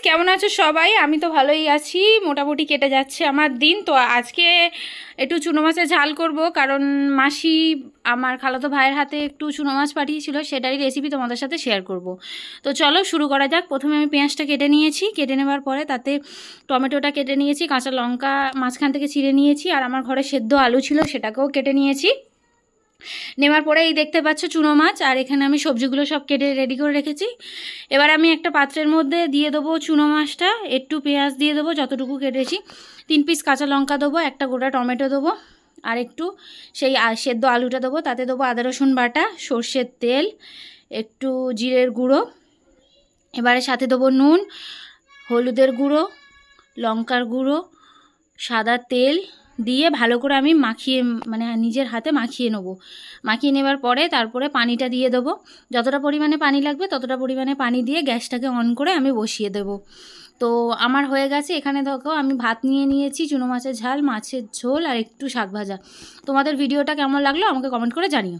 কেমন আছো সবাই? আমি তো ভালোই আছি, মোটামুটি কেটে যাচ্ছে আমার দিন। তো আজকে একটু চুনো মাছের ঝাল করব, কারণ মাসি আমার খালাতো ভাইয়ের হাতে একটু চুনো মাছ পাঠিয়েছিল, সেটারই রেসিপি তোমাদের সাথে শেয়ার করব। তো চলো শুরু করা যাক। প্রথমে আমি পেঁয়াজটা কেটে নিয়েছি, কেটে নেওয়ার পরে তাতে টমেটোটা কেটে নিয়েছি, কাঁচা লঙ্কা মাঝখান থেকে চিড়ে নিয়েছি, আর আমার ঘরে সেদ্ধ আলু ছিল সেটাকেও কেটে নিয়েছি। নেওয়ার পরে এই দেখতে পাচ্ছ চুনো মাছ, আর এখানে আমি সবজিগুলো সব কেটে রেডি করে রেখেছি। এবার আমি একটা পাত্রের মধ্যে দিয়ে দেবো চুনো মাছটা, একটু পেঁয়াজ দিয়ে দেবো যতটুকু কেটেছি, 3 পিস কাঁচা লঙ্কা দেবো, একটা গোটা টমেটো দেবো, আর একটু সেই সেদ্ধ আলুটা দেবো। তাতে দেবো আদা রসুন বাটা, সর্ষের তেল, একটু জিরের গুঁড়ো, এবারে সাথে দেবো নুন, হলুদের গুঁড়ো, লঙ্কার গুঁড়ো, সাদা তেল দিয়ে ভালো করে আমি মাখিয়ে, মানে নিজের হাতে মাখিয়ে নেব। মাখিয়ে নেবার পরে তারপরে পানিটা দিয়ে দেবো, যতটা পরিমাণে পানি লাগবে ততটা পরিমাণে পানি দিয়ে গ্যাসটাকে অন করে আমি বসিয়ে দেব। তো আমার হয়ে গেছে। এখানে দেখো আমি ভাত নিয়ে নিয়েছি, চুনো মাছের ঝাল, মাছের ঝোল আর একটু শাক ভাজা। তোমাদের ভিডিওটা কেমন লাগলো আমাকে কমেন্ট করে জানিও।